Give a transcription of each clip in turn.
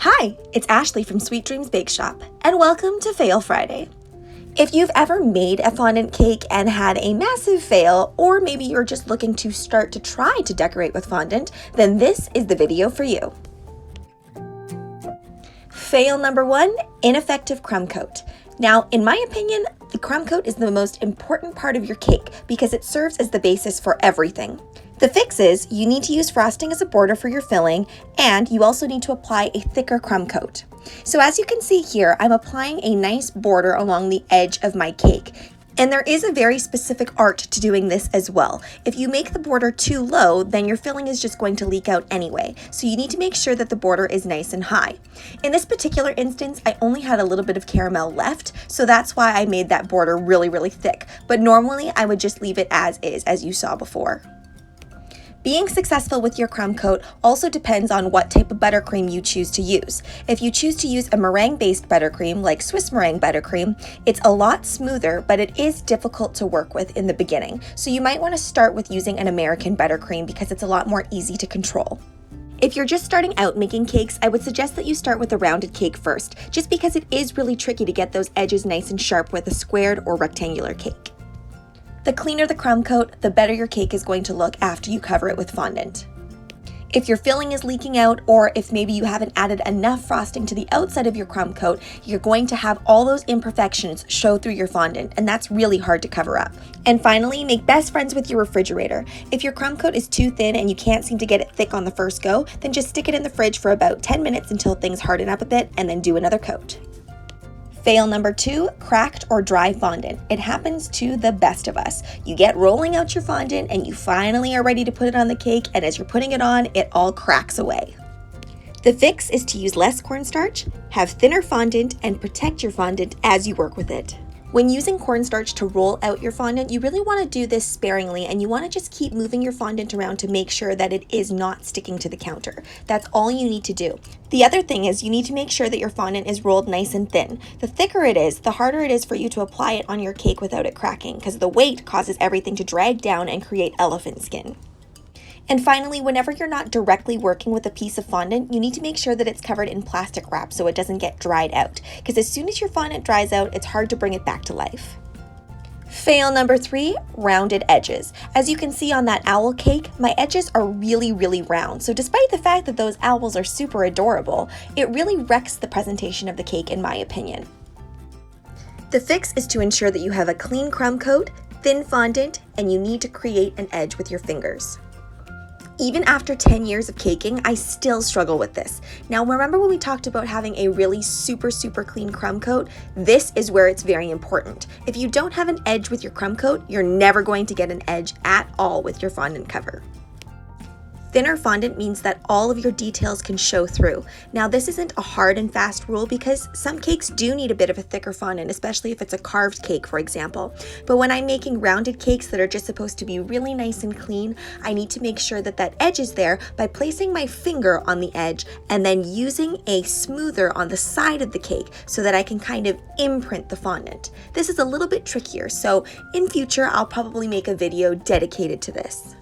Hi, it's Ashleigh from Sweet Dreams Bake Shop, and welcome to Fail Friday. If you've ever made a fondant cake and had a massive fail, or maybe you're just looking to start to try to decorate with fondant, then this is the video for you. Fail number 1, ineffective crumb coat. Now, in my opinion, the crumb coat is the most important part of your cake because it serves as the basis for everything. The fix is you need to use frosting as a border for your filling, and you also need to apply a thicker crumb coat. So as you can see here, I'm applying a nice border along the edge of my cake. And there is a very specific art to doing this as well. If you make the border too low, then your filling is just going to leak out anyway. So you need to make sure that the border is nice and high. In this particular instance, I only had a little bit of caramel left, so that's why I made that border really thick. But normally I would just leave it as is, as you saw before. Being successful with your crumb coat also depends on what type of buttercream you choose to use. If you choose to use a meringue-based buttercream like Swiss meringue buttercream, it's a lot smoother, but it is difficult to work with in the beginning. So you might want to start with using an American buttercream because it's a lot more easy to control. If you're just starting out making cakes, I would suggest that you start with a rounded cake first, just because it is really tricky to get those edges nice and sharp with a squared or rectangular cake. The cleaner the crumb coat, the better your cake is going to look after you cover it with fondant. If your filling is leaking out, or if maybe you haven't added enough frosting to the outside of your crumb coat, you're going to have all those imperfections show through your fondant, and that's really hard to cover up. And finally, make best friends with your refrigerator. If your crumb coat is too thin and you can't seem to get it thick on the first go, then just stick it in the fridge for about 10 minutes until things harden up a bit, and then do another coat. Fail number 2, cracked or dry fondant. It happens to the best of us. You get rolling out your fondant and you finally are ready to put it on the cake, and as you're putting it on, it all cracks away. The fix is to use less cornstarch, have thinner fondant, and protect your fondant as you work with it. When using cornstarch to roll out your fondant, you really want to do this sparingly, and you want to just keep moving your fondant around to make sure that it is not sticking to the counter. That's all you need to do. The other thing is you need to make sure that your fondant is rolled nice and thin. The thicker it is, the harder it is for you to apply it on your cake without it cracking, because the weight causes everything to drag down and create elephant skin. And finally, whenever you're not directly working with a piece of fondant, you need to make sure that it's covered in plastic wrap so it doesn't get dried out, because as soon as your fondant dries out, it's hard to bring it back to life. Fail number 3, rounded edges. As you can see on that owl cake, my edges are really round. So despite the fact that those owls are super adorable, it really wrecks the presentation of the cake in my opinion. The fix is to ensure that you have a clean crumb coat, thin fondant, and you need to create an edge with your fingers. Even after 10 years of caking, I still struggle with this. Now remember when we talked about having a really super clean crumb coat? This is where it's very important. If you don't have an edge with your crumb coat, you're never going to get an edge at all with your fondant cover. Thinner fondant means that all of your details can show through. Now this isn't a hard and fast rule because some cakes do need a bit of a thicker fondant, especially if it's a carved cake, for example. But when I'm making rounded cakes that are just supposed to be really nice and clean, I need to make sure that that edge is there by placing my finger on the edge and then using a smoother on the side of the cake so that I can kind of imprint the fondant. This is a little bit trickier, so in future I'll probably make a video dedicated to this.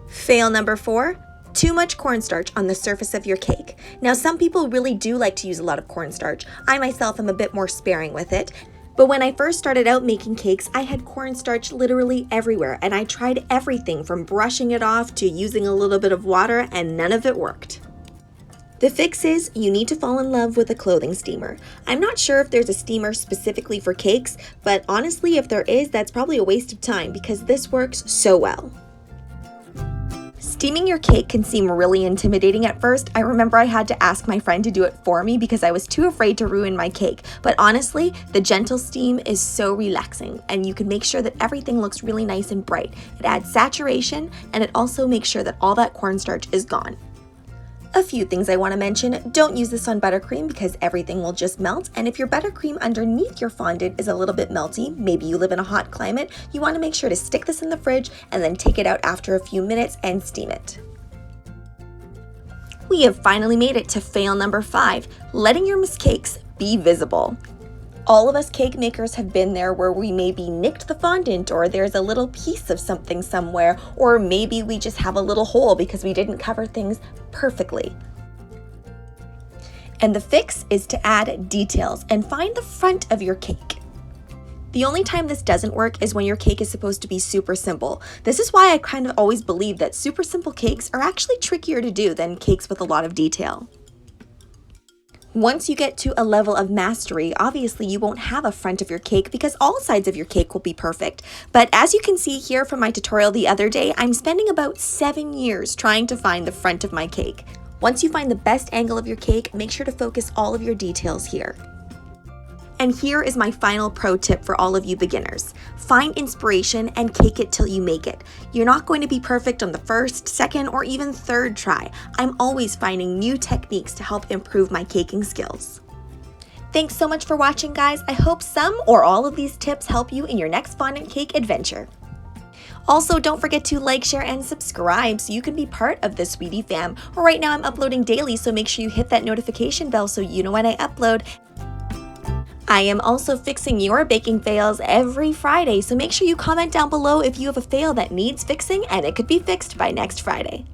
Fail number 4, too much cornstarch on the surface of your cake. Now some people really do like to use a lot of cornstarch. I myself am a bit more sparing with it. But when I first started out making cakes, I had cornstarch literally everywhere, and I tried everything from brushing it off to using a little bit of water, and none of it worked. The fix is you need to fall in love with a clothing steamer. I'm not sure if there's a steamer specifically for cakes, but honestly if there is, that's probably a waste of time because this works so well. Steaming your cake can seem really intimidating at first. I remember I had to ask my friend to do it for me because I was too afraid to ruin my cake. But honestly, the gentle steam is so relaxing, and you can make sure that everything looks really nice and bright. It adds saturation, and it also makes sure that all that cornstarch is gone. A few things I want to mention. Don't use this on buttercream because everything will just melt, and if your buttercream underneath your fondant is a little bit melty, maybe you live in a hot climate, you want to make sure to stick this in the fridge and then take it out after a few minutes and steam it. We have finally made it to fail number 5, letting your mistakes be visible. All of us cake makers have been there where we maybe nicked the fondant, or there's a little piece of something somewhere, or maybe we just have a little hole because we didn't cover things perfectly. And the fix is to add details and find the front of your cake. The only time this doesn't work is when your cake is supposed to be super simple. This is why I kind of always believe that super simple cakes are actually trickier to do than cakes with a lot of detail. Once you get to a level of mastery, obviously you won't have a front of your cake because all sides of your cake will be perfect. But as you can see here from my tutorial the other day, I'm spending about 7 years trying to find the front of my cake. Once you find the best angle of your cake, make sure to focus all of your details here. And here is my final pro tip for all of you beginners. Find inspiration and cake it till you make it. You're not going to be perfect on the first, second, or even third try. I'm always finding new techniques to help improve my caking skills. Thanks so much for watching, guys. I hope some or all of these tips help you in your next fondant cake adventure. Also, don't forget to like, share, and subscribe so you can be part of the Sweetie fam. Right now I'm uploading daily, so make sure you hit that notification bell so you know when I upload. I am also fixing your baking fails every Friday, so make sure you comment down below if you have a fail that needs fixing and it could be fixed by next Friday.